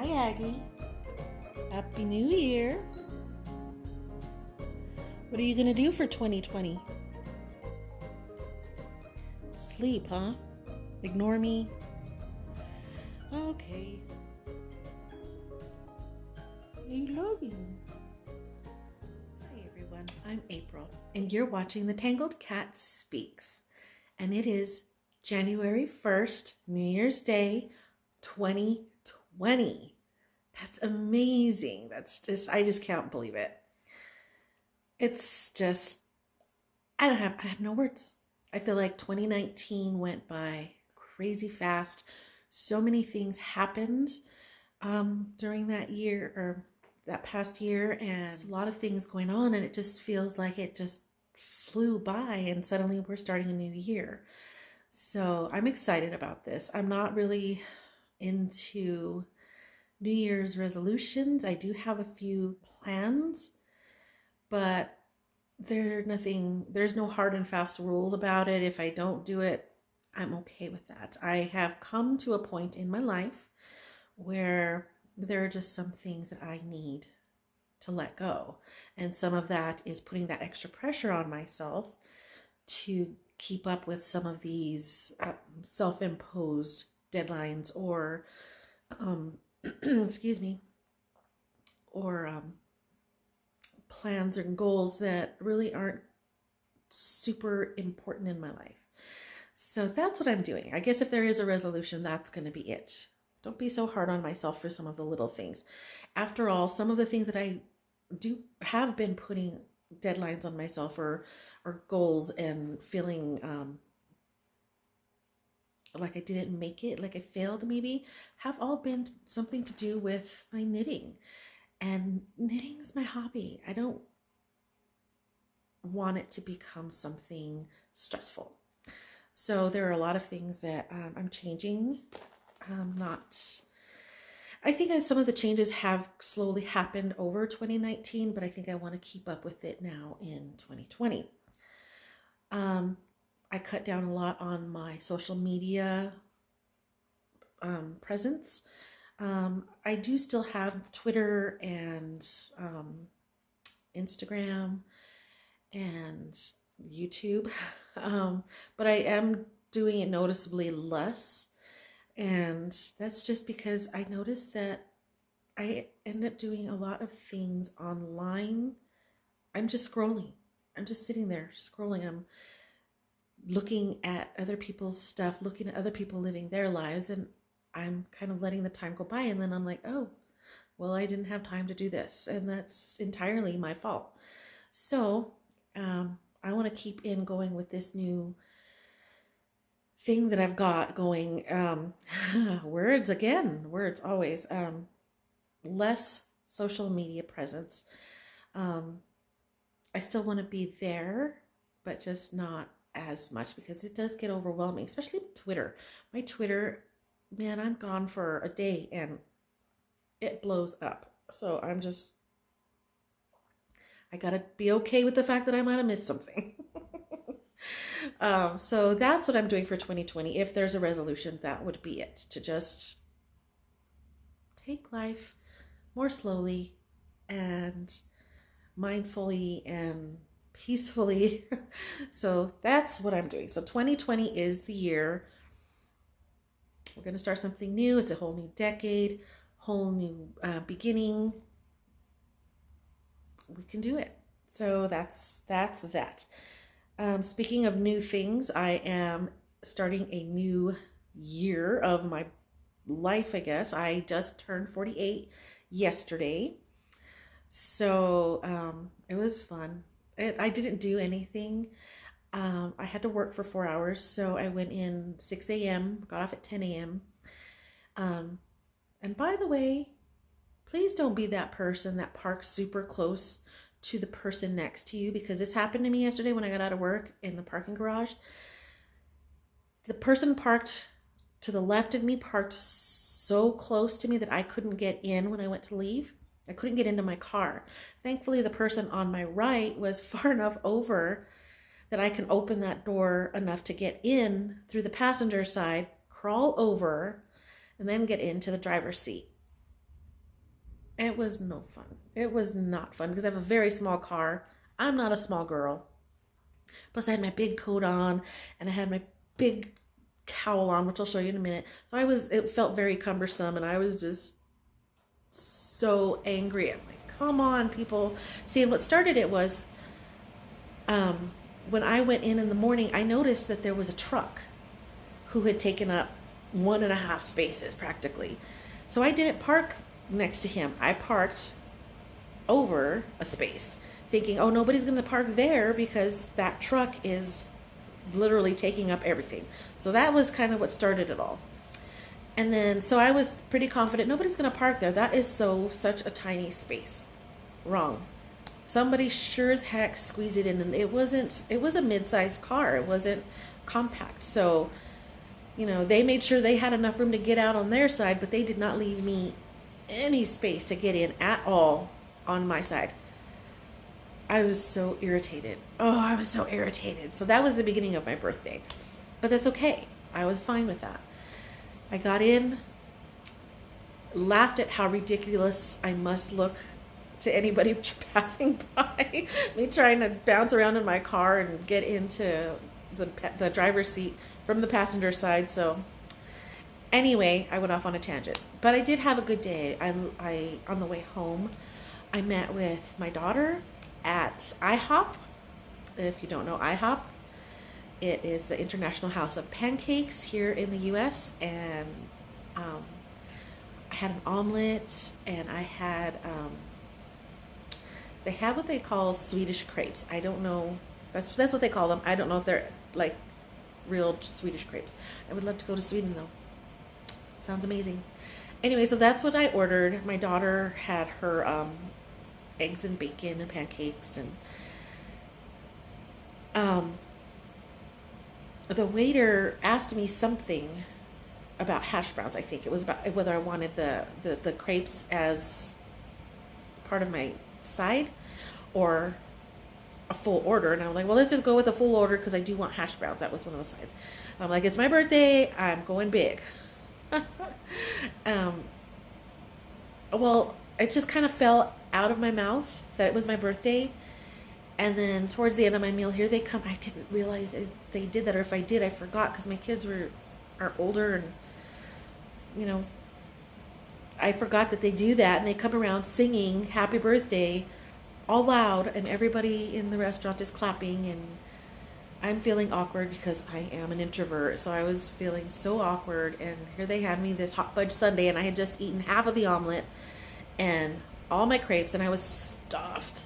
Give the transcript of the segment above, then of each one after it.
Hi, Aggie. Happy New Year. What are you going to do for 2020? Sleep, huh? Ignore me? Okay. I love you. Hi, everyone. I'm April, and you're watching the Tangled Cat Speaks. And it is January 1st, New Year's Day, 2020. That's amazing. I just can't believe it. It's just, I have no words. I feel like 2019 went by crazy fast. So many things happened during that year or that past year, and there's a lot of things going on, and it just feels like it just flew by, and suddenly we're starting a new year. So I'm excited about this. I'm not really into New Year's resolutions. I do have a few plans, but there's no hard and fast rules about it. If I don't do it, I'm okay with that. I have come to a point in my life where there are just some things that I need to let go. And some of that is putting that extra pressure on myself to keep up with some of these self-imposed deadlines or, excuse me, or plans and goals that really aren't super important in my life. So that's what I'm doing. I guess if there is a resolution, that's going to be it. Don't be so hard on myself for some of the little things. After all, some of the things that I do have been putting deadlines on myself or goals and feeling like I didn't make it, like I failed maybe, have all been something to do with my knitting. And knitting is my hobby. I don't want it to become something stressful. So there are a lot of things that I'm changing. I think some of the changes have slowly happened over 2019, but I think I want to keep up with it now in 2020. I cut down a lot on my social media presence. I do still have Twitter and Instagram and YouTube, but I am doing it noticeably less. And that's just because I noticed that I end up doing a lot of things online. I'm just scrolling. I'm just sitting there scrolling. I'm looking at other people's stuff, looking at other people living their lives, and I'm kind of letting the time go by. And then I'm like, oh, well, I didn't have time to do this. And that's entirely my fault. So I want to keep going with this new thing that I've got going. Words always. Less social media presence. I still want to be there, but just not as much because it does get overwhelming, especially Twitter. My Twitter, man, I'm gone for a day and it blows up. So I gotta be okay with the fact that I might have missed something. So that's what I'm doing for 2020. If there's a resolution, that would be it. To just take life more slowly and mindfully and peacefully. So that's what I'm doing. So 2020 is the year. We're going to start something new. It's a whole new decade, whole new beginning. We can do it. So that's that. Speaking of new things, I am starting a new year of my life, I guess. I just turned 48 yesterday. So it was fun. I didn't do anything. I had to work for 4 hours, so I went in 6 a.m., got off at 10 a.m. And by the way, please don't be that person that parks super close to the person next to you, because this happened to me yesterday when I got out of work in the parking garage. The person parked to the left of me parked so close to me that I couldn't get in when I went to leave. I couldn't get into my car. Thankfully, the person on my right was far enough over that I can open that door enough to get in through the passenger side, crawl over, and then get into the driver's seat. It was no fun. It was not fun because I have a very small car. I'm not a small girl. Plus, I had my big coat on and I had my big cowl on, which I'll show you in a minute. So it felt very cumbersome, and I was just so angry. I'm like, come on, people. See, and what started it was um, when I went in the morning, I noticed that there was a truck who had taken up 1.5 spaces practically. So I didn't park next to him. I parked over a space, thinking, oh, nobody's going to park there because that truck is literally taking up everything. So that was kind of what started it all. And then, so I was pretty confident nobody's going to park there. That is such a tiny space. Wrong. Somebody sure as heck squeezed it in, and it was a mid-sized car. It wasn't compact. So, they made sure they had enough room to get out on their side, but they did not leave me any space to get in at all on my side. I was so irritated. Oh, I was so irritated. So that was the beginning of my birthday. But that's okay. I was fine with that. I got in, laughed at how ridiculous I must look to anybody passing by. Me trying to bounce around in my car and get into the driver's seat from the passenger side. So anyway, I went off on a tangent. But I did have a good day. I on the way home, I met with my daughter at IHOP. If you don't know IHOP, it is the International House of Pancakes here in the U.S. And I had an omelet, and I had they have what they call Swedish crepes. I don't know. That's what they call them. I don't know if they're like real Swedish crepes. I would love to go to Sweden though. Sounds amazing. Anyway, so that's what I ordered. My daughter had her eggs and bacon and pancakes, and the waiter asked me something about hash browns. I think it was about whether I wanted the crepes as part of my side or a full order. And I'm like, well, let's just go with a full order because I do want hash browns. That was one of the sides. I'm like, it's my birthday. I'm going big. Well, it just kind of fell out of my mouth that it was my birthday. And then towards the end of my meal, here they come. I didn't realize they did that, or if I did, I forgot because my kids are older, and I forgot that they do that, and they come around singing happy birthday all loud, and everybody in the restaurant is clapping, and I'm feeling awkward because I am an introvert. So I was feeling so awkward, and here they had me this hot fudge sundae, and I had just eaten half of the omelet and all my crepes, and I was stuffed.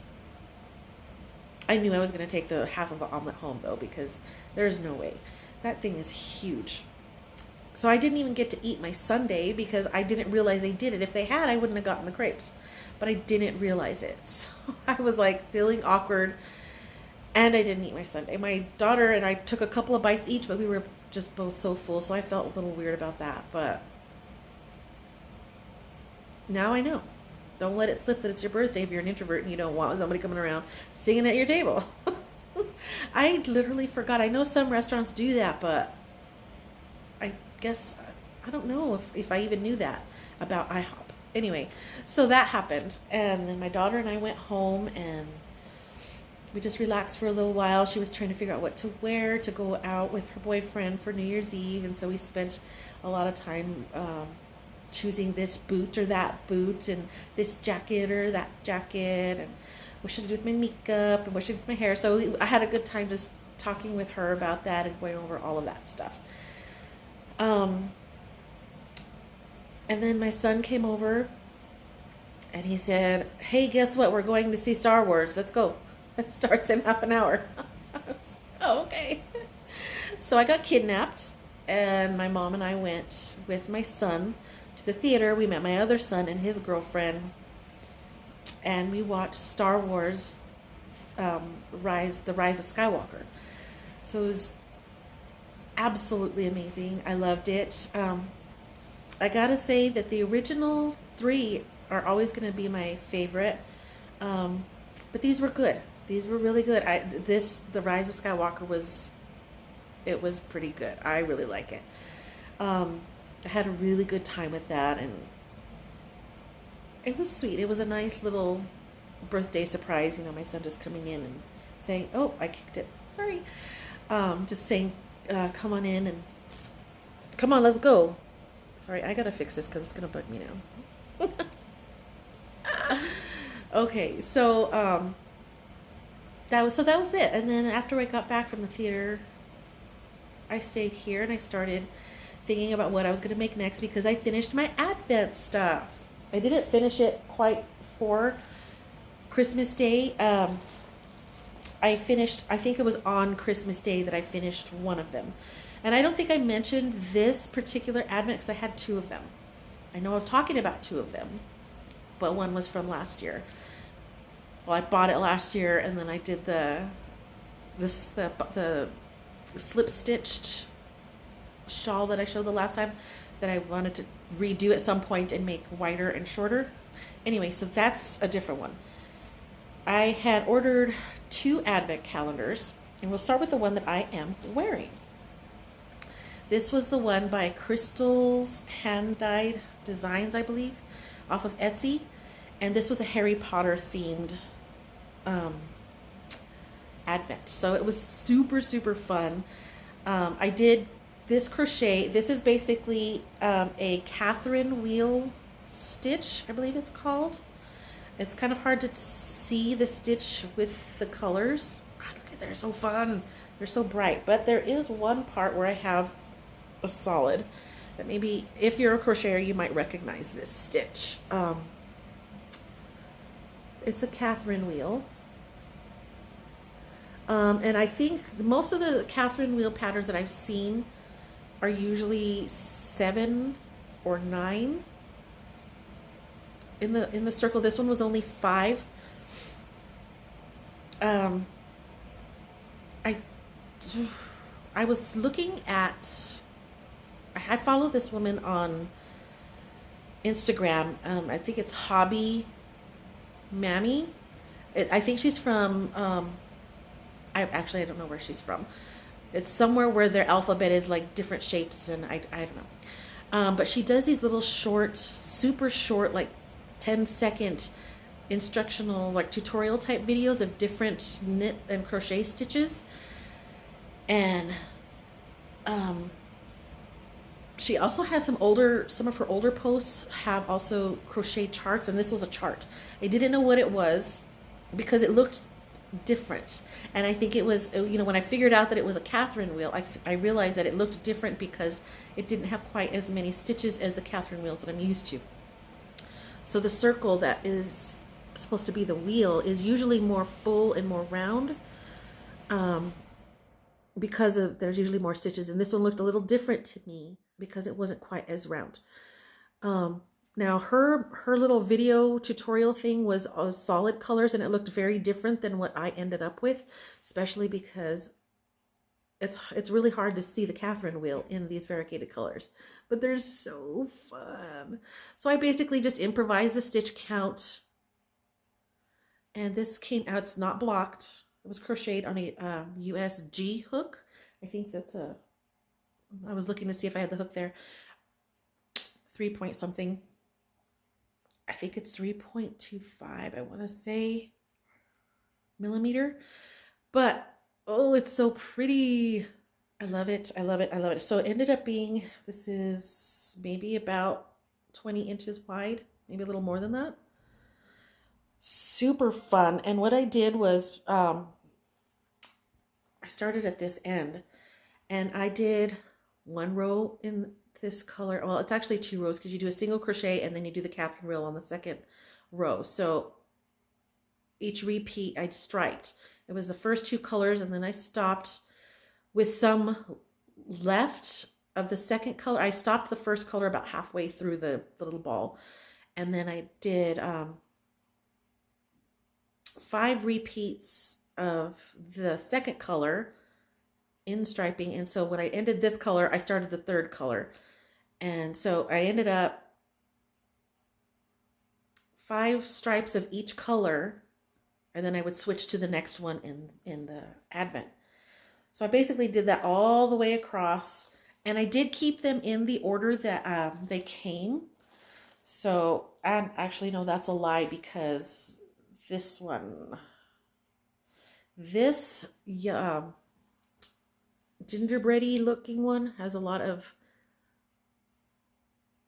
I knew I was going to take the half of the omelet home though, because there's no way. That thing is huge. So I didn't even get to eat my sundae because I didn't realize they did it. If they had, I wouldn't have gotten the crepes, but I didn't realize it. So I was like feeling awkward, and I didn't eat my sundae. My daughter and I took a couple of bites each, but we were just both so full, so I felt a little weird about that. But now I know. Don't let it slip that it's your birthday if you're an introvert and you don't want somebody coming around singing at your table. I literally forgot. I know some restaurants do that, but I guess, I don't know if I even knew that about IHOP. Anyway, so that happened. And then my daughter and I went home, and we just relaxed for a little while. She was trying to figure out what to wear to go out with her boyfriend for New Year's Eve. And so we spent a lot of time choosing this boot or that boot, and this jacket or that jacket, and what should I do with my makeup, and what should I do with my hair. So I had a good time just talking with her about that and going over all of that stuff. And then my son came over, and he said, hey, guess what? We're going to see Star Wars. Let's go. It starts in half an hour. Oh, okay. So I got kidnapped, and my mom and I went with my son to the theater. We met my other son and his girlfriend, and we watched Star Wars, The Rise of Skywalker. So it was absolutely amazing. I loved it. I gotta say that the original 3 are always going to be my favorite, but these were good. These were really good. The Rise of Skywalker was pretty good. I really like it. I had a really good time with that, and it was sweet. It was a nice little birthday surprise. You know, my son just coming in and saying, "Oh, I kicked it. Sorry." Just saying, "Come on in and come on, let's go." Sorry, I gotta fix this because it's gonna bug me now. Okay, so that was it. And then after I got back from the theater, I stayed here and I started thinking about what I was gonna make next because I finished my Advent stuff. I didn't finish it quite for Christmas Day. I finished, I think it was on Christmas Day that I finished one of them. And I don't think I mentioned this particular Advent because I had two of them. I know I was talking about two of them, but one was from last year. Well, I bought it last year and then I did the slip stitched shawl that I showed the last time that I wanted to redo at some point and make wider and shorter. Anyway, so that's a different one. I had ordered 2 Advent calendars, and we'll start with the one that I am wearing. This was the one by Crystal's Hand Dyed Designs, I believe, off of Etsy. And this was a Harry Potter themed Advent. So it was super, super fun. I did this crochet. This is basically a Catherine wheel stitch, I believe it's called. It's kind of hard to see the stitch with the colors. God, look at, they're so fun. They're so bright. But there is one part where I have a solid that maybe if you're a crocheter you might recognize this stitch. It's a Catherine wheel. And I think most of the Catherine wheel patterns that I've seen are usually 7 or 9 in the circle. This one was only 5. I was looking at, I follow this woman on Instagram. I think it's Hobby Mammy. I think she's from, I don't know where she's from. It's somewhere where their alphabet is like different shapes, and I don't know. But she does these little short, super short, like 10-second instructional, like tutorial type videos of different knit and crochet stitches. And she also has some of her older posts have also crochet charts, and this was a chart. I didn't know what it was because it looked different, and I think it was, you know, when I figured out that it was a Catherine wheel, I realized that it looked different because it didn't have quite as many stitches as the Catherine wheels that I'm used to. So the circle that is supposed to be the wheel is usually more full and more round, because there's usually more stitches, and this one looked a little different to me because it wasn't quite as round. Now her little video tutorial thing was solid colors, and it looked very different than what I ended up with, especially because it's really hard to see the Catherine wheel in these variegated colors, but they're so fun. So I basically just improvised the stitch count, and this came out, it's not blocked. It was crocheted on a USG hook. I think that's I was looking to see if I had the hook there. 3 point something. I think it's 3.25, I want to say, millimeter. But, oh, it's so pretty. I love it. I love it. I love it. So it ended up being, this is maybe about 20 inches wide, maybe a little more than that. Super fun. And what I did was, I started at this end, and I did 1 row in this color. Well, it's actually 2 rows because you do a single crochet and then you do the Catherine wheel on the second row. So each repeat I striped. It was the first 2 colors, and then I stopped with some left of the second color. I stopped the first color about halfway through the little ball, and then I did 5 repeats of the second color in striping. And so when I ended this color, I started the 3rd color. And so I ended up 5 stripes of each color, and then I would switch to the next one in the Advent. So I basically did that all the way across, and I did keep them in the order that they came. So, and actually, no, that's a lie because this one, this gingerbready looking one has a lot of,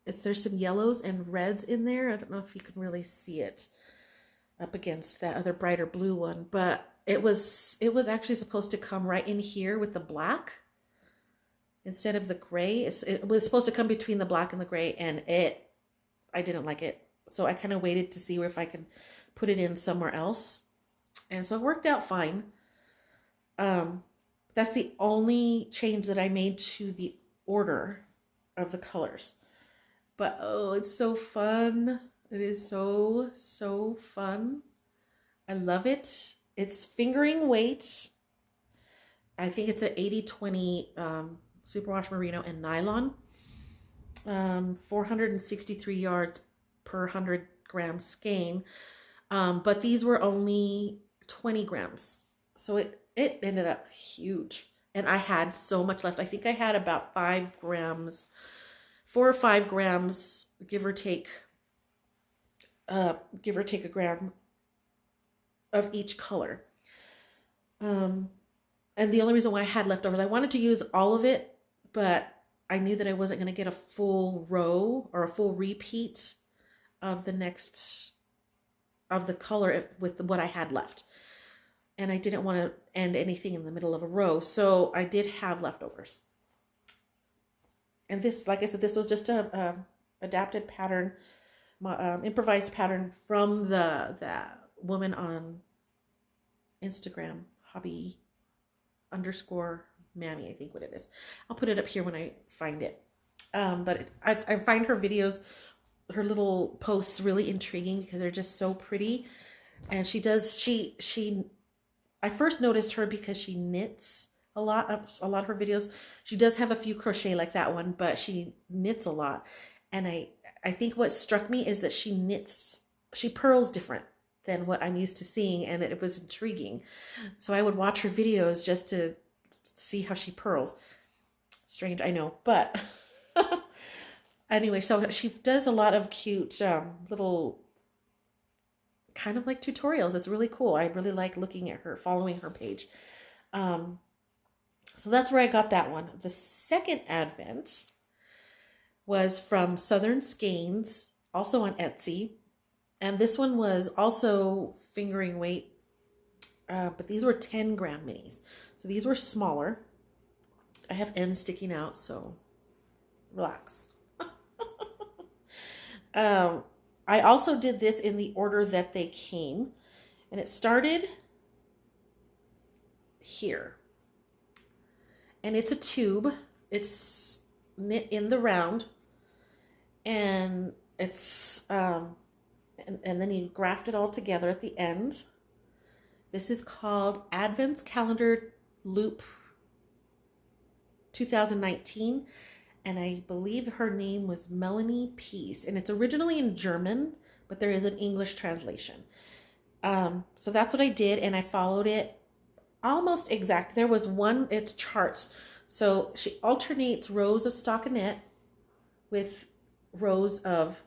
there's some yellows and reds in there. I don't know if you can really see it up against that other brighter blue one, but it was actually supposed to come right in here with the black instead of the gray. It was supposed to come between the black and the gray, and I didn't like it. So I kind of waited to see if I could put it in somewhere else. And so it worked out fine. That's the only change that I made to the order of the colors. But oh, it's so fun. It is so, so fun. I love it. It's fingering weight. I think it's an 80/20 superwash merino and nylon. 463 yards per 100 grams skein. But these were only 20 grams. So it ended up huge. And I had so much left. I think I had about 5 grams, 4 or 5 grams, give or take a gram of each color. And the only reason why I had leftovers, I wanted to use all of it, but I knew that I wasn't going to get a full row or a full repeat of the color with what I had left. And I didn't want to end anything in the middle of a row, so I did have leftovers. And this, like I said, this was just a adapted pattern, improvised pattern from that woman on Instagram, hobby_mammy, I think what it is. I'll put it up here when I find it. But I find her videos, her little posts really intriguing because they're just so pretty. And I first noticed her because she knits a lot of her videos. She does have a few crochet like that one, but she knits a lot. And I think what struck me is that she pearls different than what I'm used to seeing, and it was intriguing. So I would watch her videos just to see how she pearls. Strange, I know, but anyway, so she does a lot of cute little kind of like tutorials. It's really cool. I really like looking at her, following her page. So that's where I got that one. The second advent was from Southern Skeins, also on Etsy. And this one was also fingering weight, but these were 10 gram minis. So these were smaller. I have ends sticking out, so relax. I also did this in the order that they came, and it started here. And it's a tube. It's knit in the round, and it's and then you graft it all together at the end. This is called Advents Calendar Loop 2019. And I believe her name was Melanie Peace. And it's originally in German, but there is an English translation. So that's what I did, and I followed it almost exact. There was one, it's charts. So she alternates rows of stockinette with rows of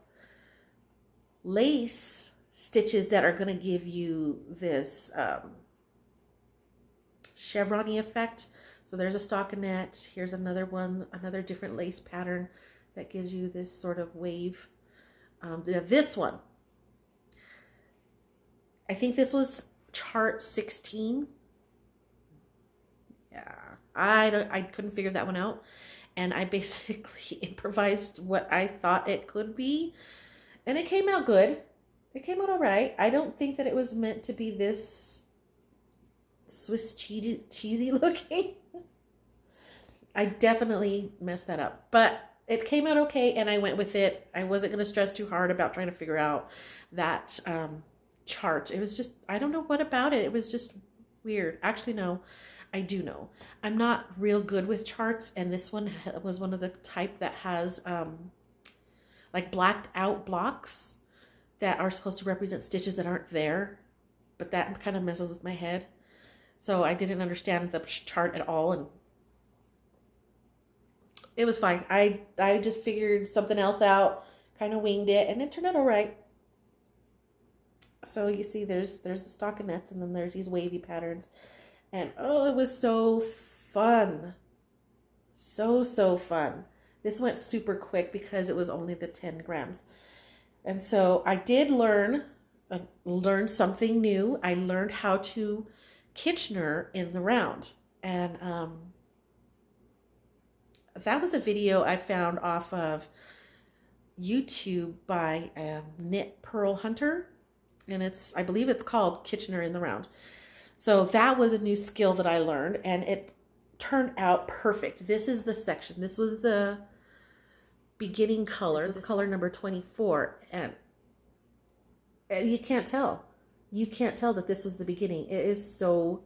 lace stitches that are going to give you this chevron-y effect. So there's a stockinette. Here's another one, another different lace pattern that gives you this sort of wave. This one, I think this was chart 16. Yeah, I couldn't figure that one out. And I basically improvised what I thought it could be. And it came out good. It came out all right. I don't think that it was meant to be this Swiss cheesy looking. I definitely messed that up, but it came out okay, and I went with it. I wasn't going to stress too hard about trying to figure out that chart. It was just, I don't know what about it. It was just weird. Actually, no, I do know. I'm not real good with charts, and this one was one of the type that has like blacked out blocks that are supposed to represent stitches that aren't there, but that kind of messes with my head. So I didn't understand the chart at all, and it was fine. I just figured something else out, kind of winged it, and it turned out all right. So you see there's the stockinettes, and then there's these wavy patterns. And oh, it was so fun. So fun. This went super quick because it was only the 10 grams. And so I did learn something new. I learned how to Kitchener in the round. And that was a video I found off of YouTube by Knit Pearl Hunter. And I believe it's called Kitchener in the round. So that was a new skill that I learned, and it turned out perfect. This is the section. This was the beginning color. This is color number 24. And you can't tell. You can't tell that this was the beginning. It is so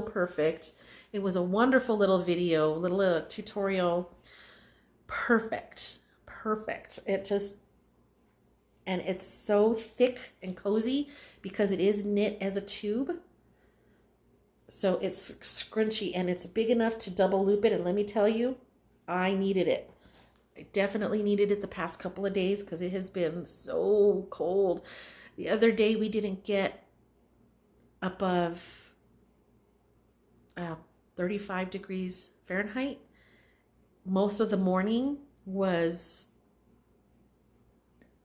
perfect. It was a wonderful little video, little tutorial. Perfect. And it's so thick and cozy because it is knit as a tube. So it's scrunchy, and it's big enough to double loop it. And let me tell you, I needed it. I definitely needed it the past couple of days because it has been so cold. The other day we didn't get above 35 degrees Fahrenheit. Most of the morning was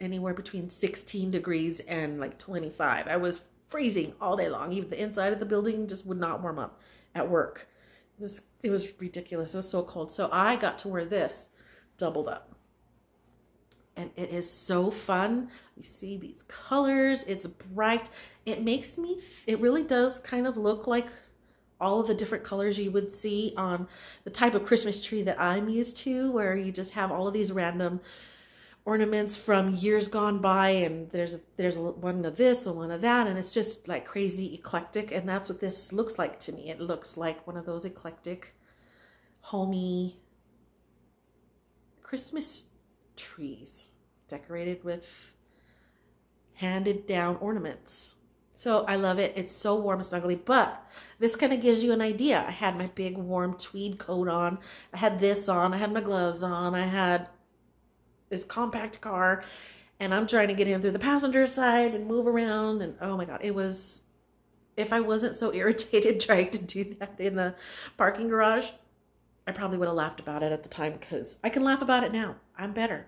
anywhere between 16 degrees and like 25. I was freezing all day long. Even the inside of the building just would not warm up at work. It was ridiculous. It was so cold. So I got to wear this doubled up. And it is so fun. You see these colors. It's bright. It really does kind of look like all of the different colors you would see on the type of Christmas tree that I'm used to, where you just have all of these random ornaments from years gone by, and there's one of this and one of that, and it's just like crazy eclectic. And that's what this looks like to me. It looks like one of those eclectic, homey Christmas trees decorated with handed down ornaments. So I love it. It's so warm and snuggly, but this kind of gives you an idea. I had my big warm tweed coat on. I had this on. I had my gloves on. I had this compact car, and I'm trying to get in through the passenger side and move around. And oh my God, if I wasn't so irritated trying to do that in the parking garage, I probably would have laughed about it at the time, because I can laugh about it now. I'm better.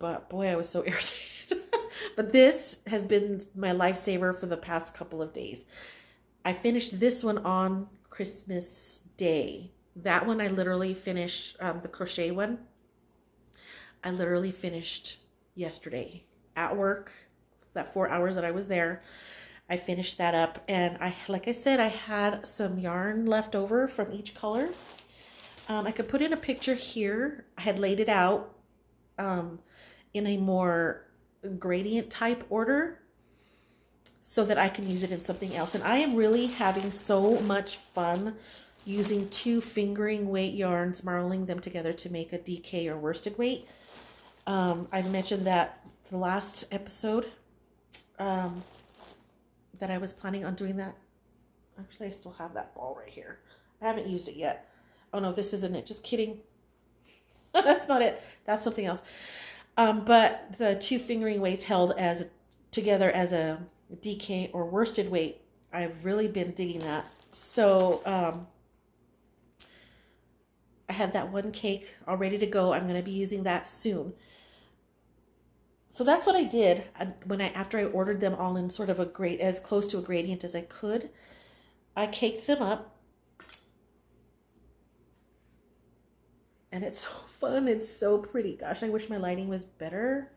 But boy, I was so irritated. But this has been my lifesaver for the past couple of days. I finished this one on Christmas Day. That one I literally finished, the crochet one. I literally finished yesterday at work, that 4 hours that I was there. I finished that up, and like I said, I had some yarn left over from each color. I could put in a picture here. I had laid it out in a more gradient type order so that I can use it in something else. And I am really having so much fun using 2 fingering weight yarns, marling them together to make a DK or worsted weight. I mentioned that the last episode that I was planning on doing that. Actually, I still have that ball right here. I haven't used it yet. Oh no, this isn't it. Just kidding. That's not it. That's something else. But the 2 fingering weights held together as a DK or worsted weight, I've really been digging that. So I had that one cake all ready to go. I'm going to be using that soon. So that's what I did after I ordered them all in sort of as close to a gradient as I could. I caked them up. And it's so fun. It's so pretty. Gosh, I wish my lighting was better.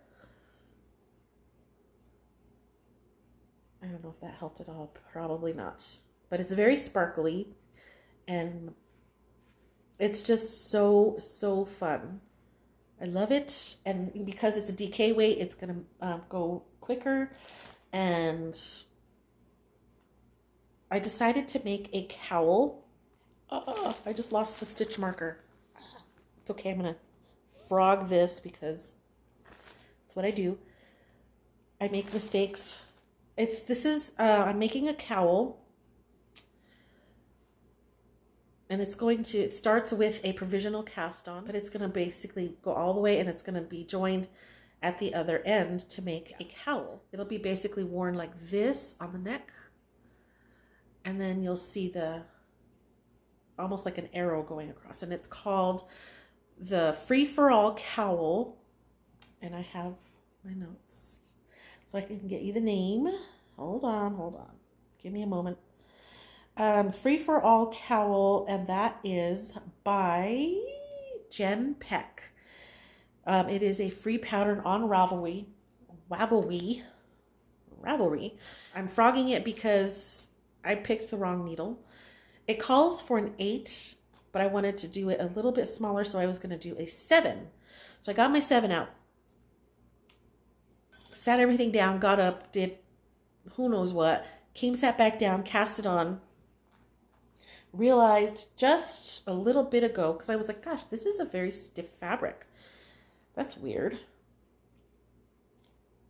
I don't know if that helped at all. Probably not. But it's very sparkly. And it's just so fun. I love it. And because it's a DK weight, it's going to go quicker. And I decided to make a cowl. I just lost the stitch marker. It's okay. I'm going to frog this because that's what I do. I make mistakes. I'm making a cowl. And it starts with a provisional cast on, but it's going to basically go all the way, and it's going to be joined at the other end to make a cowl. It'll be basically worn like this on the neck, and then you'll see the almost like an arrow going across, and it's called the Free for All Cowl. And I have my notes so I can get you the name. Hold on. Give me a moment. Free for All Cowl, and that is by Jen Peck. It is a free pattern on Ravelry. I'm frogging it because I picked the wrong needle. It calls for an 8, but I wanted to do it a little bit smaller, so I was going to do a 7. So I got my 7 out, sat everything down, got up, did who knows what, sat back down, cast it on, realized just a little bit ago, because I was like, gosh, this is a very stiff fabric. That's weird.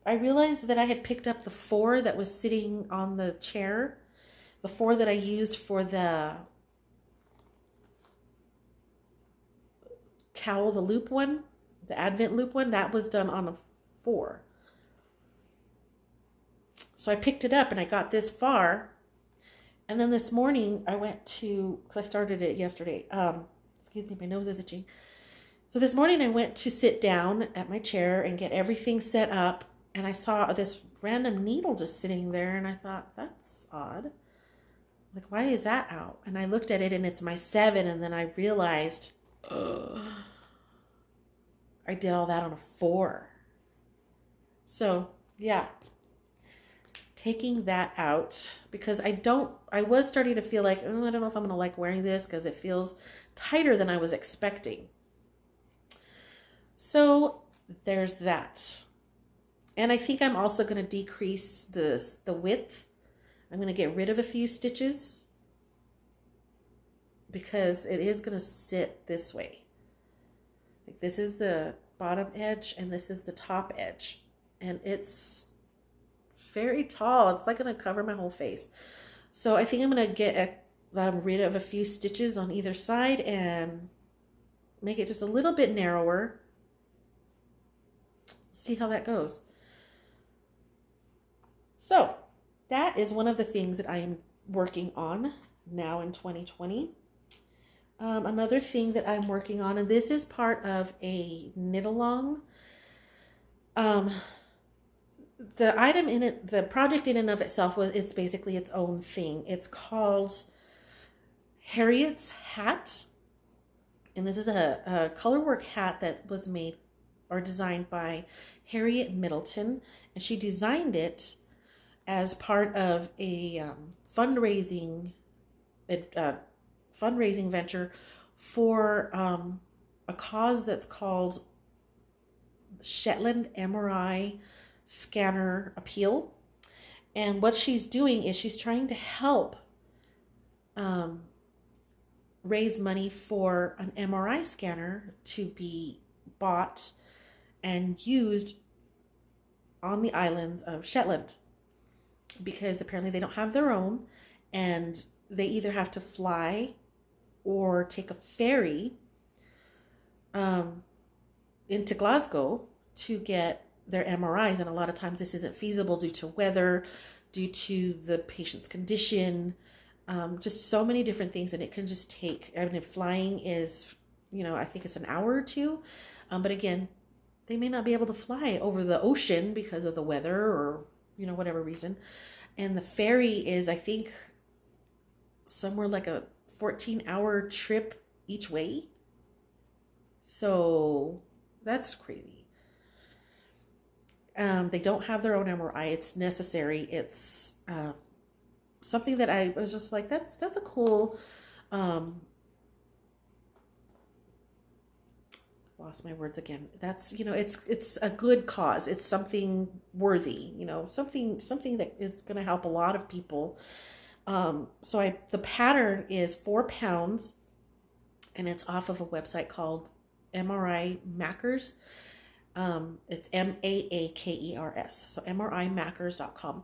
I realized that I had picked up the 4 that was sitting on the chair. The 4 that I used for the cowl, the loop one, the Advent loop one, that was done on a 4. So I picked it up and I got this far. And then this morning I went to, because I started it yesterday. Excuse me, my nose is itching. So this morning I went to sit down at my chair and get everything set up. And I saw this random needle just sitting there. And I thought, that's odd. Like, why is that out? And I looked at it and it's my 7. And then I realized, I did all that on a 4. So, yeah. Taking that out, because I was starting to feel like, I don't know if I'm going to like wearing this because it feels tighter than I was expecting. So there's that. And I think I'm also going to decrease the width. I'm going to get rid of a few stitches because it is going to sit this way. Like, this is the bottom edge and this is the top edge. And it's very tall. It's like going to cover my whole face. So I think I'm going to get rid of a few stitches on either side and make it just a little bit narrower. See how that goes. So that is one of the things that I am working on now in 2020. Another thing that I'm working on, and this is part of a knit along. The item in it, the project in and of itself, it's basically its own thing. It's called Harriet's Hat. And this is a colorwork hat that was made or designed by Harriet Middleton. And she designed it as part of a fundraising venture for a cause that's called Shetland MRI Scanner Appeal. And what she's doing is she's trying to help raise money for an MRI scanner to be bought and used on the islands of Shetland, because apparently they don't have their own, and they either have to fly or take a ferry into Glasgow to get their MRIs. And a lot of times this isn't feasible due to weather, due to the patient's condition, just so many different things. And it can just take, I mean, flying is, I think it's an hour or 2. But again, they may not be able to fly over the ocean because of the weather or, whatever reason. And the ferry is, I think, somewhere like a 14-hour trip each way. So that's crazy. They don't have their own MRI. It's necessary. It's something that I was just like, that's a cool, lost my words again. That's, it's a good cause. It's something worthy, something that is going to help a lot of people. So the pattern is 4 pounds, and it's off of a website called MRI Mackers. It's MAAKERS. So MRIMackers.com.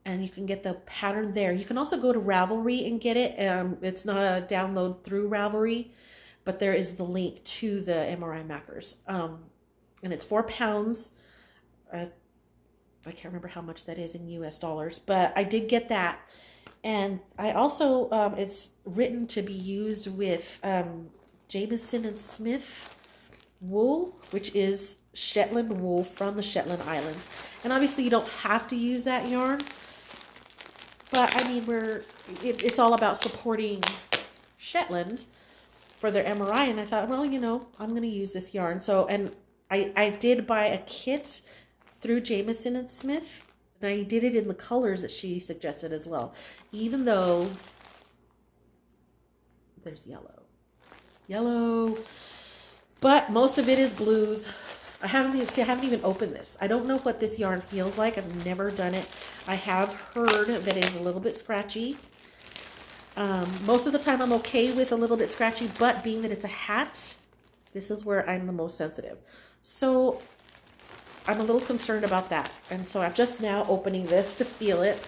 And you can get the pattern there. You can also go to Ravelry and get it. It's not a download through Ravelry, but there is the link to the MRI Mackers. And it's 4 pounds. I can't remember how much that is in US dollars, but I did get that. And I also, it's written to be used with Jameson and Smith wool, which is Shetland wool from the Shetland Islands. And obviously you don't have to use that yarn, but I mean, it's all about supporting Shetland for their MRI. And I thought, well, you know, I'm going to use this yarn. So, and I did buy a kit through Jameson and Smith. And I did it in the colors that she suggested as well. Even though there's yellow, but most of it is blues. I haven't even opened this. I don't know what this yarn feels like. I've never done it. I have heard that it is a little bit scratchy. Most of the time I'm okay with a little bit scratchy, but being that it's a hat, this is where I'm the most sensitive. So I'm a little concerned about that. And so I'm just now opening this to feel it.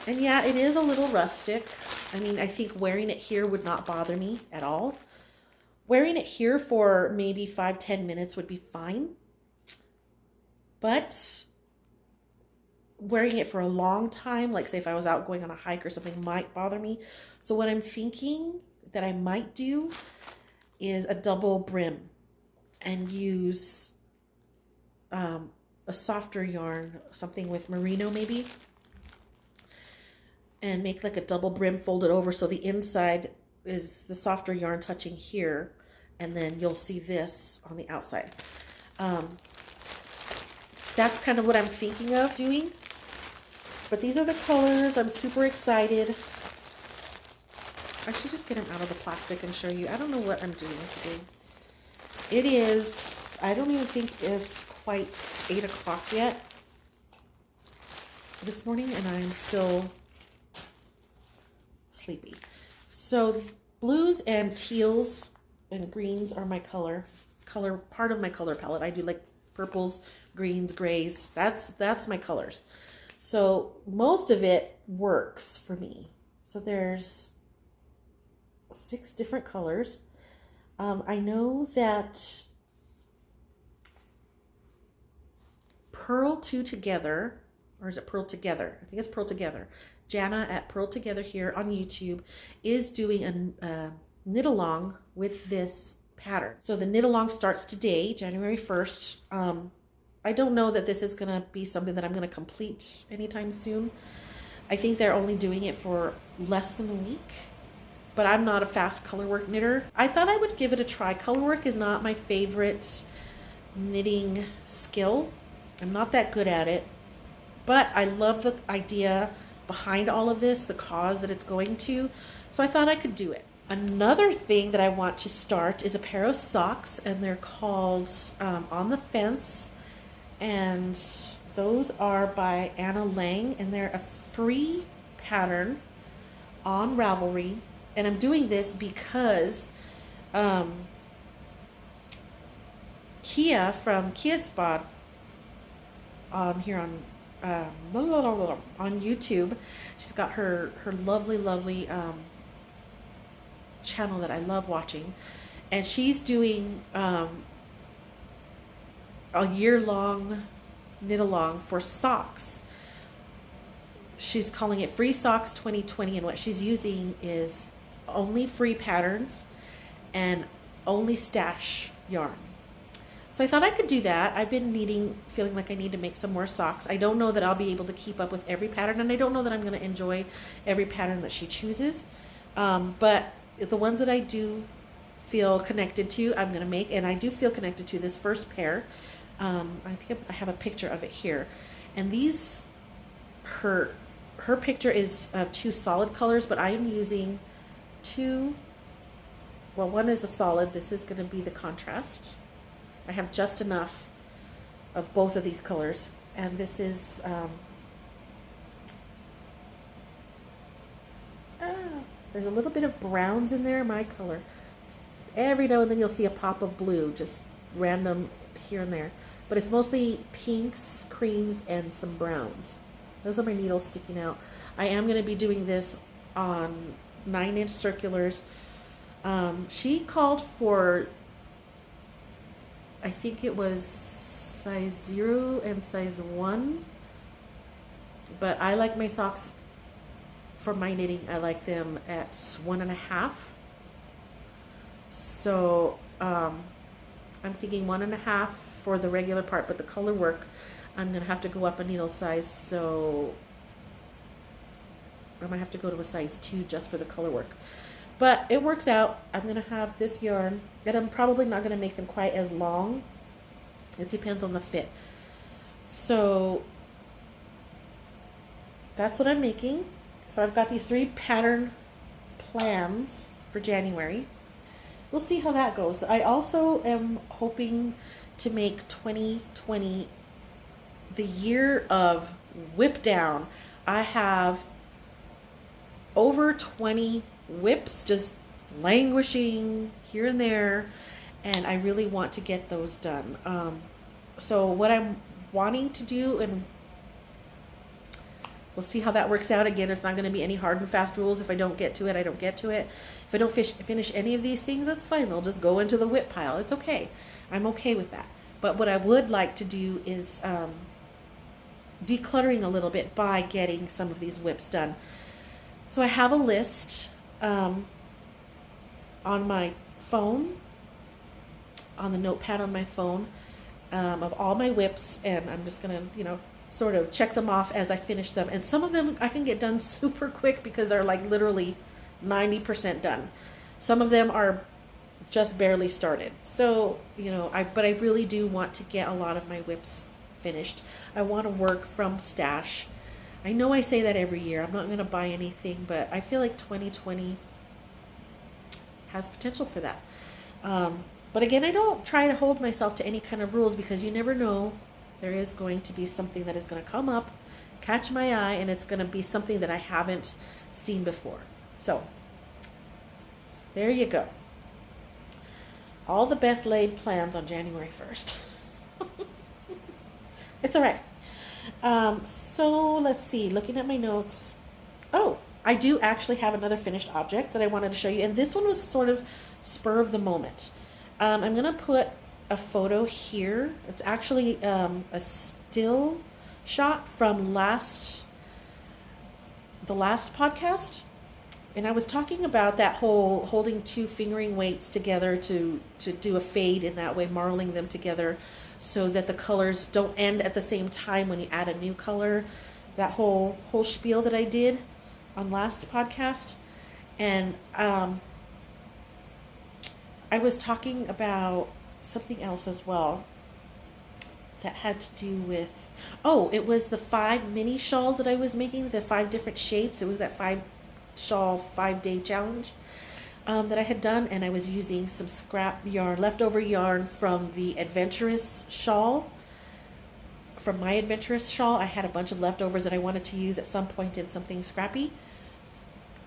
And yeah, it is a little rustic. I mean, I think wearing it here would not bother me at all. Wearing it here for maybe 5-10 minutes would be fine. But wearing it for a long time, like say if I was out going on a hike or something, might bother me. So what I'm thinking that I might do is a double brim and use a softer yarn, something with merino maybe, and make like a double brim, fold it over so the inside is the softer yarn touching here, and then you'll see this on the outside. That's kind of what I'm thinking of doing. But these are the colors. I'm super excited. I should just get them out of the plastic and show you. I don't know what I'm doing today. It is, I don't even think it's quite 8 o'clock yet this morning, and I'm still sleepy. So blues and teals and greens are my part of my color palette. I do like purples, greens, grays. That's my colors. So most of it works for me. So there's 6 different colors. I know that Purl 2 Together, or is it Purl Together? I think it's Purl Together. Jana at Purl Together here on YouTube is doing a knit along with this pattern. So the knit along starts today, January 1st. I don't know that this is going to be something that I'm going to complete anytime soon. I think they're only doing it for less than a week, but I'm not a fast colorwork knitter. I thought I would give it a try. Colorwork is not my favorite knitting skill. I'm not that good at it, but I love the idea behind all of this, the cause that it's going to. So I thought I could do it. Another thing that I want to start is a pair of socks, and they're called On the Fence. And those are by Anna Lang, and they're a free pattern on Ravelry. And I'm doing this because Kia from Kia Spot on here on YouTube, she's got her lovely channel that I love watching, and she's doing a year-long knit along for socks. She's calling it Free Socks 2020, and what she's using is only free patterns and only stash yarn. So I thought I could do that. I've been feeling like I need to make some more socks. I don't know that I'll be able to keep up with every pattern, and I don't know that I'm going to enjoy every pattern that she chooses. But the ones that I do feel connected to, I'm going to make, and I do feel connected to this first pair. I think I have a picture of it here, and these, her picture is of 2 solid colors, but I am using 2. Well, one is a solid. This is going to be the contrast. I have just enough of both of these colors, and this is there's a little bit of browns in there, my color. Every now and then you'll see a pop of blue, just random here and there, but it's mostly pinks, creams, and some browns. Those are my needles sticking out. I am going to be doing this on 9-inch circulars. She called for, I think it was size 0 and size 1. But I like my socks for my knitting. I like them at 1.5. So I'm thinking 1.5 for the regular part, but the color work, I'm going to have to go up a needle size. So I might have to go to a size 2 just for the color work. But it works out. I'm going to have this yarn, and I'm probably not going to make them quite as long. It depends on the fit. So that's what I'm making. So I've got these 3 pattern plans for January. We'll see how that goes. I also am hoping to make 2020 the year of whip down. I have over 20 whips just languishing here and there, and I really want to get those done. So what I'm wanting to do, and we'll see how that works out. Again, it's not going to be any hard and fast rules. If I don't get to it, I don't get to it. If I don't finish any of these things, that's fine. They'll just go into the whip pile. It's okay. I'm okay with that. But what I would like to do is decluttering a little bit by getting some of these whips done. So I have a list on my phone, on the notepad on my phone, of all my whips, and I'm just going to, sort of check them off as I finish them. And some of them I can get done super quick because they're like literally 90% done. Some of them are just barely started. So, but I really do want to get a lot of my whips finished. I want to work from stash. I know I say that every year. I'm not going to buy anything, but I feel like 2020 has potential for that. But again, I don't try to hold myself to any kind of rules because you never know. There is going to be something that is going to come up, catch my eye, and it's going to be something that I haven't seen before. So, there you go. All the best laid plans on January 1st. It's all right. So, let's see. Looking at my notes. Oh, I do actually have another finished object that I wanted to show you. And this one was sort of spur of the moment. I'm going to put a photo here. It's actually a still shot from the last podcast, and I was talking about that whole holding 2 fingering weights together to do a fade in that way, marling them together so that the colors don't end at the same time when you add a new color. That whole spiel that I did on last podcast. And I was talking about something else as well that had to do with, it was the 5 mini shawls that I was making, the 5 different shapes. It was that 5 shawl 5-day challenge that I had done, and I was using some scrap yarn, leftover yarn from the adventurous shawl. From my adventurous shawl, I had a bunch of leftovers that I wanted to use at some point in something scrappy,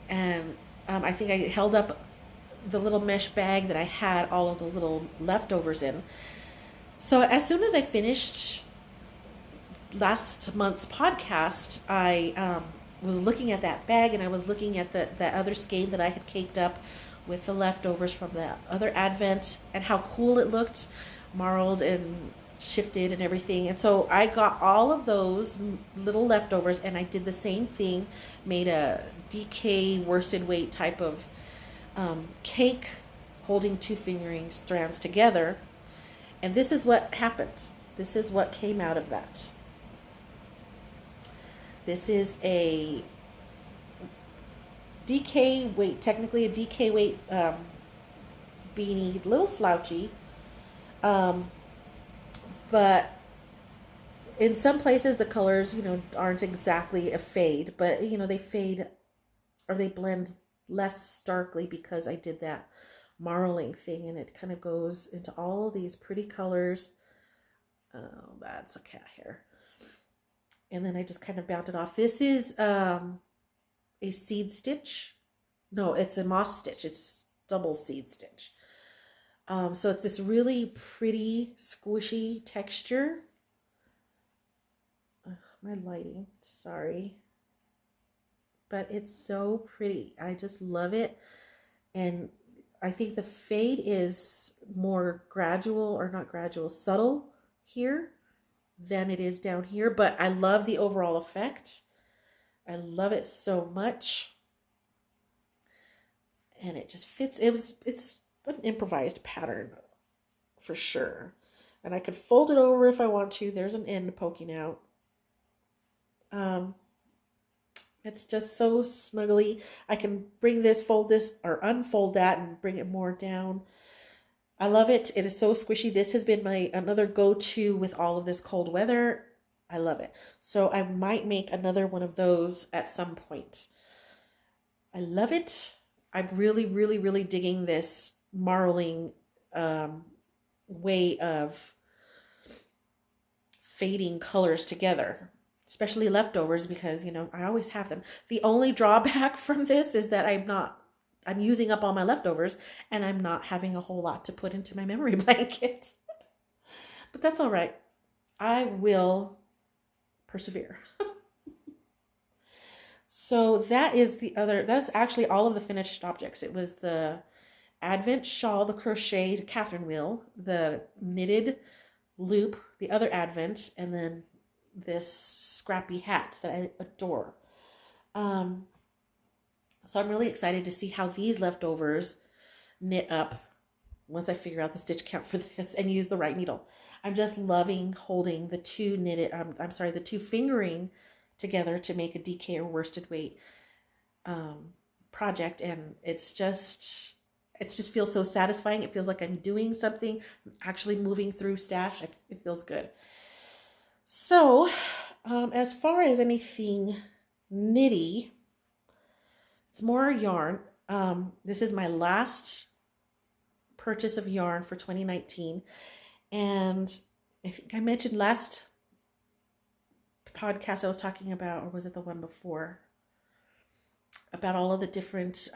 and I think I held up the little mesh bag that I had all of those little leftovers in. So as soon as I finished last month's podcast, I was looking at that bag, and I was looking at that other skein that I had caked up with the leftovers from the other advent, and how cool it looked, marled and shifted and everything. And so I got all of those little leftovers, and I did the same thing, made a DK worsted weight type of cake holding 2 fingering strands together, and this is what happened. This is what came out of that. This is a DK weight, technically a DK weight beanie, a little slouchy, but in some places the colors aren't exactly a fade, but they fade or they blend less starkly because I did that marling thing, and it kind of goes into all these pretty colors. Oh, that's a cat hair. And then I just kind of bound it off. This is a seed stitch. No, it's a moss stitch. It's double seed stitch. So it's this really pretty squishy texture. My lighting, sorry. But it's so pretty. I just love it. And I think the fade is more gradual, or not gradual, subtle here. than it is down here, but I love the overall effect. I love it so much. And it just fits. It's an improvised pattern for sure. And I could fold it over if I want to. There's an end poking out. It's just so snuggly. I can bring this, fold this, or unfold that and bring it more down. I love it. It is so squishy. This has been my another go-to with all of this cold weather. I love it. So I might make another one of those at some point. I love it. I'm really, really, really digging this marling way of fading colors together, especially leftovers, because, you know, I always have them. The only drawback from this is that I'm using up all my leftovers and I'm not having a whole lot to put into my memory blanket. But that's all right. I will persevere. So that's actually all of the finished objects. It was the Advent shawl, the crocheted Catherine wheel, the knitted loop, the other Advent, and then this scrappy hat that I adore. So I'm really excited to see how these leftovers knit up once I figure out the stitch count for this and use the right needle. I'm just loving holding the two the two fingering together to make a DK or worsted weight project, and it just feels so satisfying. It feels like I'm doing something, actually moving through stash. It feels good. So as far as anything knitty, it's more yarn. This is my last purchase of yarn for 2019, and I think I mentioned last podcast I was talking about, or was it the one before, about all of the different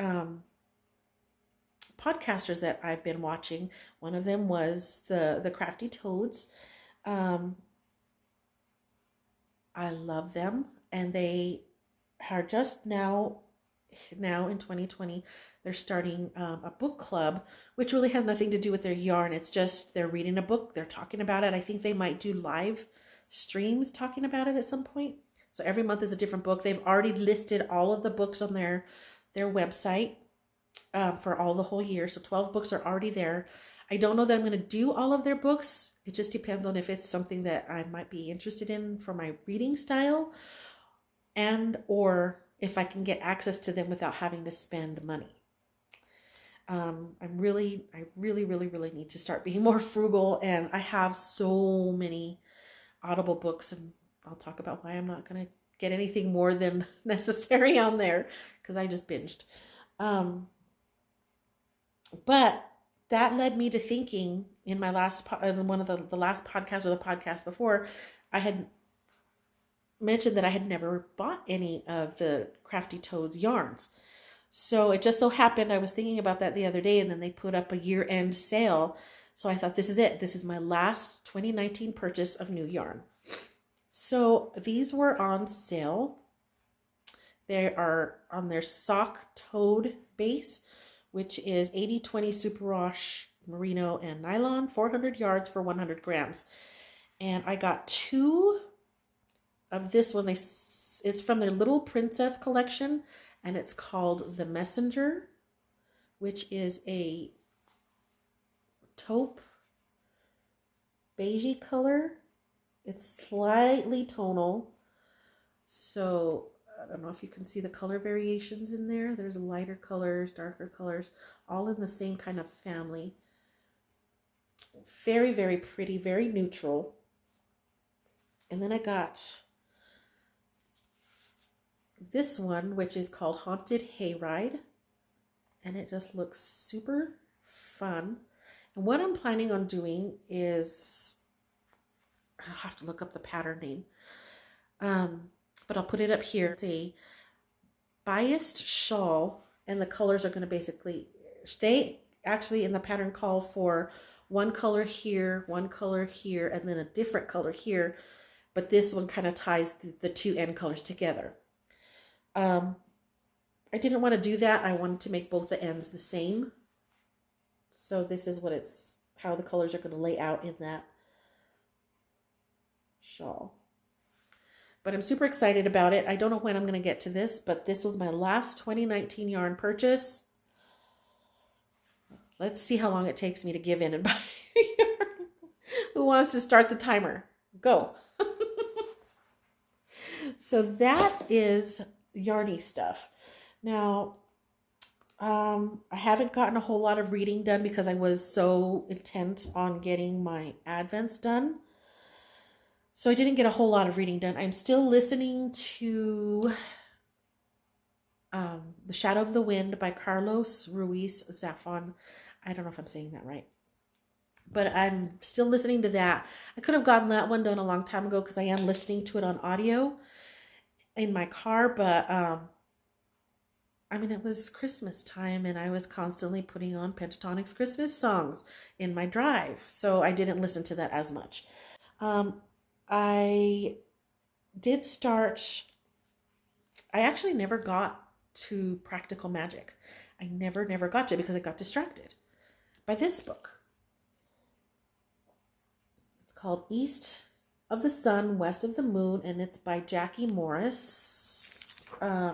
podcasters that I've been watching. One of them was the Crafty Toads. I love them, and they are just now in 2020 they're starting a book club, which really has nothing to do with their yarn. It's just they're reading a book, they're talking about it. I think they might do live streams talking about it at some point. So every month is a different book. They've already listed all of the books on their website for all the whole year. So 12 books are already there. I don't know that I'm going to do all of their books. It just depends on if it's something that I might be interested in for my reading style, and or if I can get access to them without having to spend money. I really need to start being more frugal, and I have so many Audible books, and I'll talk about why I'm not going to get anything more than necessary on there, because I just binged. But that led me to thinking in my one of the last podcasts, or the podcast before, I had mentioned that I had never bought any of the Crafty Toads yarns. So it just so happened I was thinking about that the other day, and then they put up a year-end sale. So I thought, this is it. This is my last 2019 purchase of new yarn. So these were on sale. They are on their sock toad base, which is 80/20 superwash merino and nylon, 400 yards for 100 grams. And I got two of this one. It's from their Little Princess collection, and it's called The Messenger, which is a taupe beigey color. It's slightly tonal, so I don't know if you can see the color variations in there. There's lighter colors, darker colors, all in the same kind of family. Very, very pretty, very neutral. And then I got this one, which is called Haunted Hayride, and it just looks super fun. And what I'm planning on doing is, I'll have to look up the pattern name, but I'll put it up here. It's a biased shawl, and the colors are going to they actually in the pattern call for one color here, and then a different color here, but this one kind of ties the two end colors together. I didn't want to do that. I wanted to make both the ends the same. So this is how the colors are going to lay out in that shawl. But I'm super excited about it. I don't know when I'm going to get to this, but this was my last 2019 yarn purchase. Let's see how long it takes me to give in and buy yarn. Who wants to start the timer? Go. So that is yarny stuff. Now, I haven't gotten a whole lot of reading done because I was so intent on getting my Advents done. So I didn't get a whole lot of reading done. I'm still listening to The Shadow of the Wind by Carlos Ruiz Zafón. I don't know if I'm saying that right. But I'm still listening to that. I could have gotten that one done a long time ago because I am listening to it on audio in my car. But, I mean, it was Christmas time and I was constantly putting on Pentatonic's Christmas songs in my drive. So I didn't listen to that as much. I did start, I actually never got to Practical Magic. I never got to it because I got distracted by this book. It's called East of the Sun, West of the Moon, and it's by Jackie Morris. I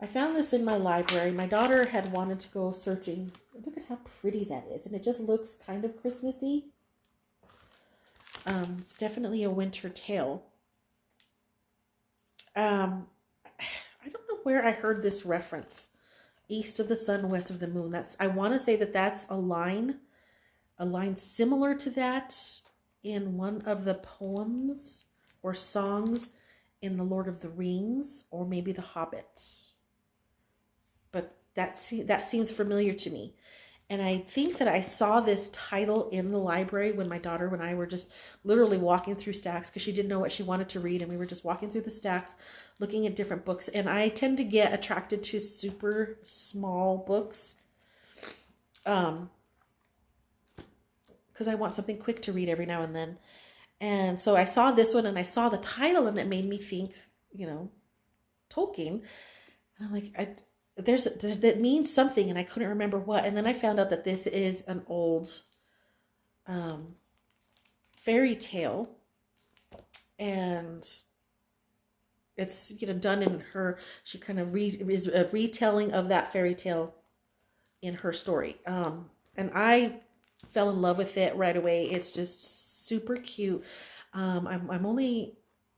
found this in my library. My daughter had wanted to go searching. Look at how pretty that is, and it just looks kind of Christmassy. It's definitely a winter tale. I don't know where I heard this reference. East of the sun, west of the moon. I want to say that's a line similar to that in one of the poems or songs in The Lord of the Rings or maybe The Hobbit. But that seems familiar to me. And I think that I saw this title in the library when my daughter and I were just literally walking through stacks because she didn't know what she wanted to read. And we were just walking through the stacks, looking at different books. And I tend to get attracted to super small books because I want something quick to read every now and then. And so I saw this one and I saw the title and it made me think, Tolkien. And I'm like, that means something and I couldn't remember what. And then I found out that this is an old fairy tale and it's done in her, she kind of is a retelling of that fairy tale in her story. And I fell in love with it right away. It's just super cute. I'm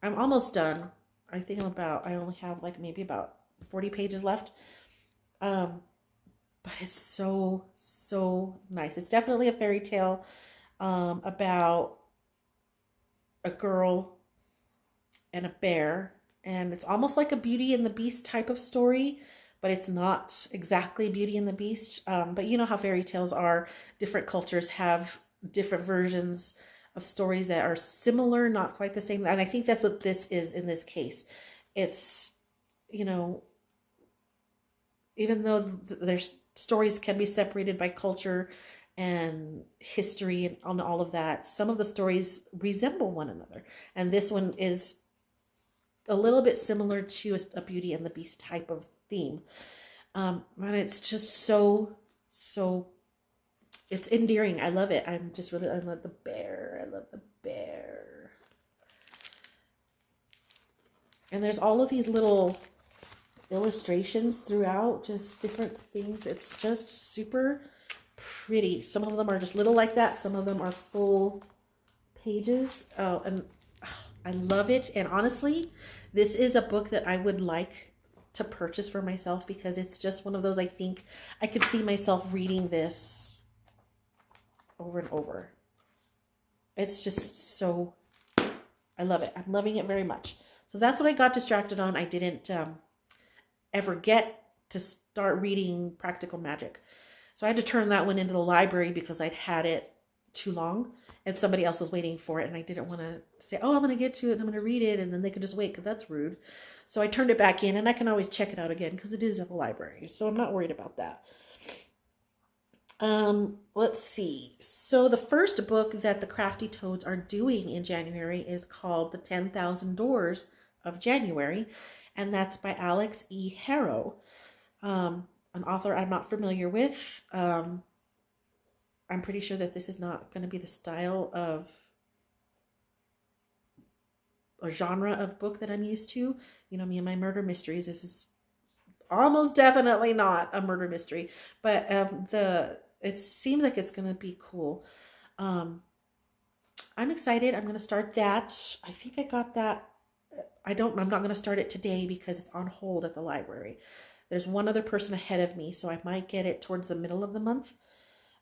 almost done. I think I only have like maybe about 40 pages left. But it's so nice. It's definitely a fairy tale about a girl and a bear, and it's almost like a Beauty and the Beast type of story, but it's not exactly Beauty and the Beast. But you know how fairy tales are. Different cultures have different versions of stories that are similar, not quite the same. And I think that's what this is in this case. It's, even though their stories can be separated by culture and history and on all of that, some of the stories resemble one another. And this one is a little bit similar to a Beauty and the Beast type of theme. And it's just so, it's endearing. I love it. I love the bear. I love the bear. And there's all of these little illustrations throughout, just different things. It's just super pretty. Some of them are just little like that. Some of them are full pages. And I love it. And honestly, this is a book that I would like to purchase for myself because it's just one of those, I think I could see myself reading this over and over. It's just so, I love it. I'm loving it very much. So that's what I got distracted on. I didn't ever get to start reading Practical Magic. So I had to turn that one into the library because I'd had it too long and somebody else was waiting for it. And I didn't want to say, oh, I'm going to get to it and I'm going to read it. And then they could just wait because that's rude. So I turned it back in and I can always check it out again because it is in the library. So I'm not worried about that. Let's see. So the first book that the Crafty Toads are doing in January is called The 10,000 Doors of January. And that's by Alex E. Harrow, an author I'm not familiar with. I'm pretty sure that this is not going to be the style of a genre of book that I'm used to. You know, me and my murder mysteries. This is almost definitely not a murder mystery, but the it seems like it's gonna be cool. Um, I'm excited. I'm gonna start that. I think I got that. I'm not gonna start it today because it's on hold at the library. There's one other person ahead of me, so I might get it towards the middle of the month.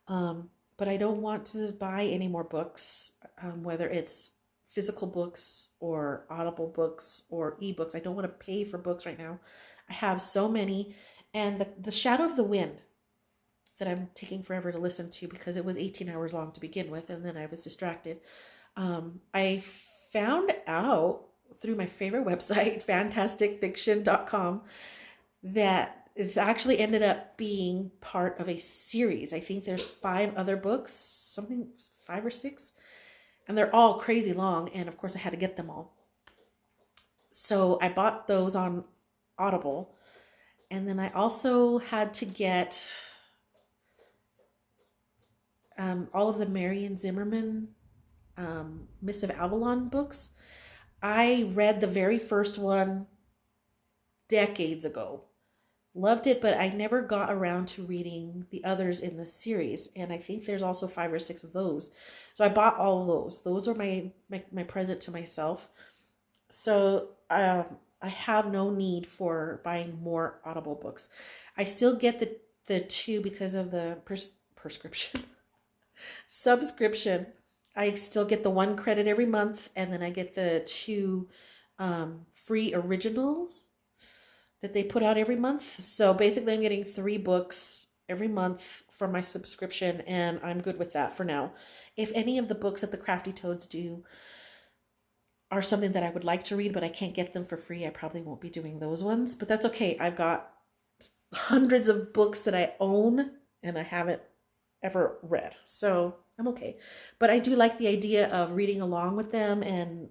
But I don't want to buy any more books, whether it's physical books or audible books or ebooks. I don't want to pay for books right now. I have so many. And the Shadow of the Wind that I'm taking forever to listen to because it was 18 hours long to begin with, and then I was distracted. I found out through my favorite website, fantasticfiction.com, that it's actually ended up being part of a series. I think there's 5 other books, something 5 or 6, and they're all crazy long. And of course I had to get them all. So I bought those on Audible. And then I also had to get all of the Marion Zimmerman Miss of Avalon books. I read the very first one decades ago. Loved it, but I never got around to reading the others in the series. And I think there's also 5 or 6 of those. So I bought all of those. Those are my present to myself. So I have no need for buying more Audible books. I still get the 2 because of the prescription. Subscription. I still get the 1 credit every month, and then I get the 2 free originals that they put out every month. So basically I'm getting 3 books every month for my subscription, and I'm good with that for now. If any of the books that the Crafty Toads do are something that I would like to read, but I can't get them for free, I probably won't be doing those ones. But that's okay. I've got hundreds of books that I own and I haven't ever read. So I'm okay. But I do like the idea of reading along with them, and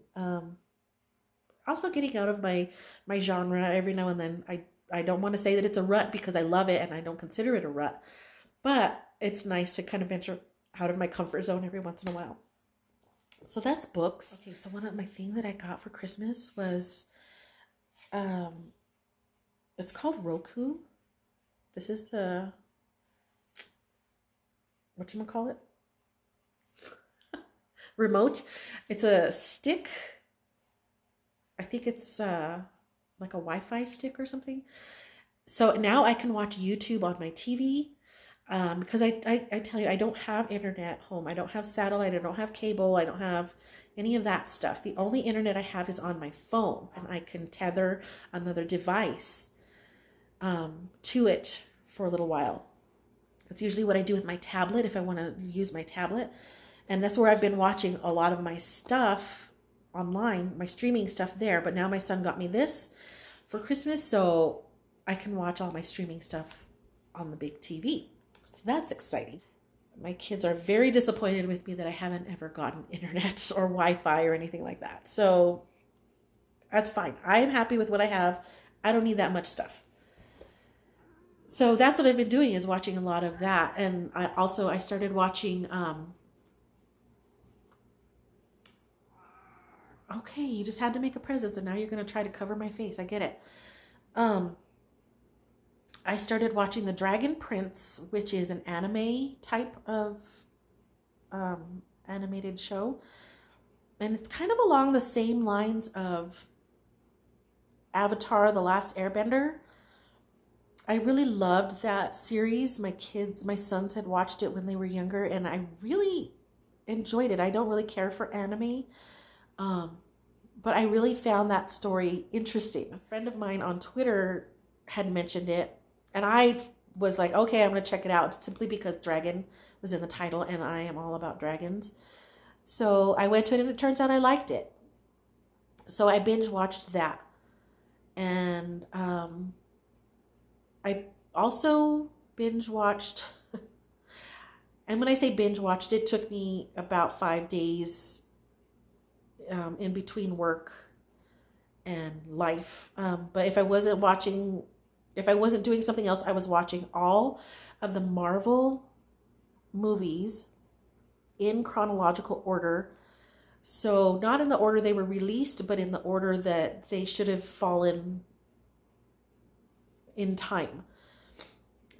also getting out of my genre every now and then. I don't want to say that it's a rut because I love it and I don't consider it a rut. But it's nice to kind of venture out of my comfort zone every once in a while. So that's books. Okay, so one of my thing that I got for Christmas was it's called Roku. This is the whatchamacallit? Remote. It's a stick. I think it's like a Wi-Fi stick or something. So now I can watch YouTube on my TV. Because I tell you, I don't have internet at home. I don't have satellite. I don't have cable. I don't have any of that stuff. The only internet I have is on my phone, and I can tether another device to it for a little while. That's usually what I do with my tablet if I want to use my tablet. And that's where I've been watching a lot of my stuff online, my streaming stuff there. But now my son got me this for Christmas, so I can watch all my streaming stuff on the big TV. So that's exciting. My kids are very disappointed with me that I haven't ever gotten internet or Wi-Fi or anything like that. So that's fine. I am happy with what I have. I don't need that much stuff. So that's what I've been doing, is watching a lot of that. And I started watching, okay, you just had to make a presence and now you're going to try to cover my face. I get it. I started watching The Dragon Prince, which is an anime type of animated show. And it's kind of along the same lines of Avatar: The Last Airbender. I really loved that series. My sons had watched it when they were younger, and I really enjoyed it. I don't really care for anime, but I really found that story interesting. A friend of mine on Twitter had mentioned it, and I was like, okay, I'm going to check it out, simply because dragon was in the title, and I am all about dragons. So I went to it, and it turns out I liked it. So I binge watched that. And I also binge watched, and when I say binge watched, it took me about 5 days in between work and life. But if I wasn't doing something else, I was watching all of the Marvel movies in chronological order So not in the order they were released, but in the order that they should have fallen in time.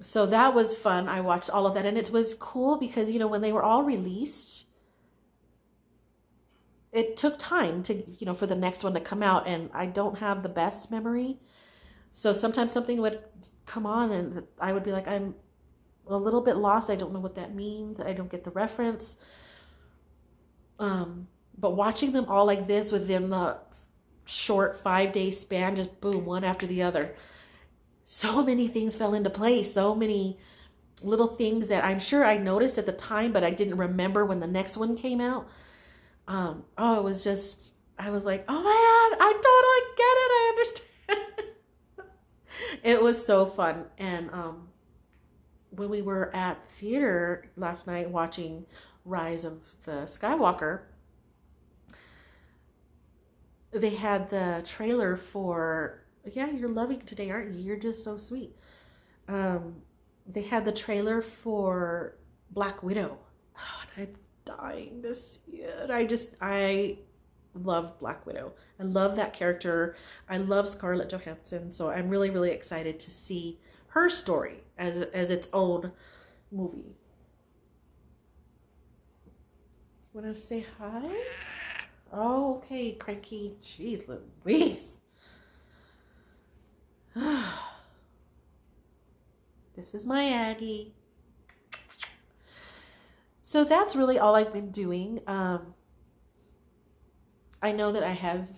So that was fun. I watched all of that, and it was cool because, when they were all released, it took time to, for the next one to come out, and I don't have the best memory. So sometimes something would come on and I would be like, I'm a little bit lost. I don't know what that means. I don't get the reference. But watching them all like this within the short 5-day span, just boom, one after the other. So many things fell into place. So many little things that I'm sure I noticed at the time, but I didn't remember when the next one came out. It was just, I was like, oh my God, I totally get it. I understand. It was so fun. And when we were at the theater last night watching Rise of the Skywalker, they had the trailer for, yeah, you're loving today, aren't you? You're just so sweet. They had the trailer for Black Widow. Oh, and I'm dying to see it. I love Black Widow. I love that character. I love Scarlett Johansson. So I'm really, really excited to see her story as its own movie. Want to say hi? Oh, okay, cranky. Jeez Louise. This is my Aggie. So that's really all I've been doing. I know that I have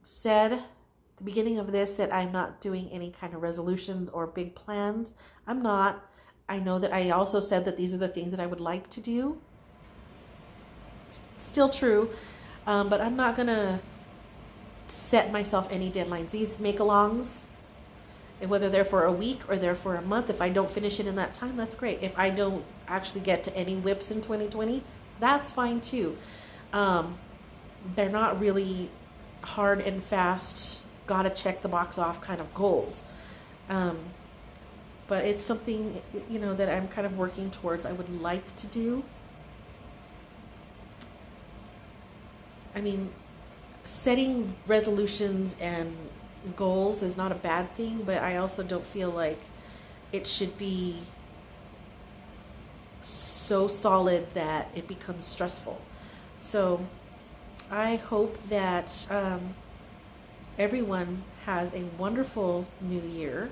said at the beginning of this that I'm not doing any kind of resolutions or big plans. I'm not. I know that I also said that these are the things that I would like to do. Still true. But I'm not going to set myself any deadlines. These make-alongs, whether they're for a week or they're for a month, if I don't finish it in that time, that's great. If I don't actually get to any whips in 2020, that's fine too. They're not really hard and fast, gotta check the box off kind of goals. But it's something, that I'm kind of working towards, I would like to do. I mean, setting resolutions and goals is not a bad thing, but I also don't feel like it should be so solid that it becomes stressful. So I hope that everyone has a wonderful new year.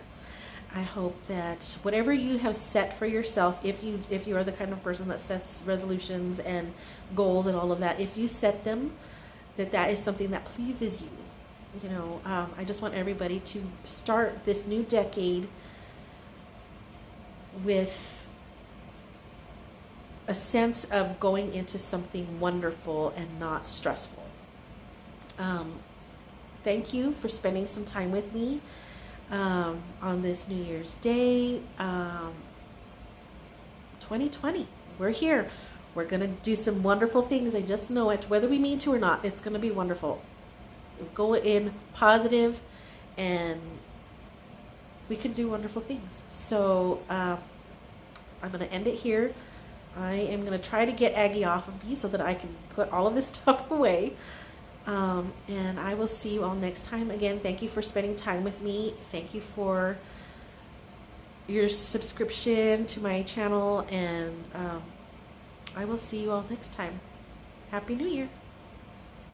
I hope that whatever you have set for yourself, if you are the kind of person that sets resolutions and goals and all of that, if you set them, that is something that pleases you. I just want everybody to start this new decade with a sense of going into something wonderful and not stressful. Thank you for spending some time with me on this New Year's Day. 2020, we're here. We're going to do some wonderful things. I just know it. Whether we mean to or not, it's going to be wonderful. Go in positive and we can do wonderful things. So I'm going to end it here. I am going to try to get Aggie off of me so that I can put all of this stuff away. And I will see you all next time. Again, thank you for spending time with me. Thank you for your subscription to my channel. And I will see you all next time. Happy New Year.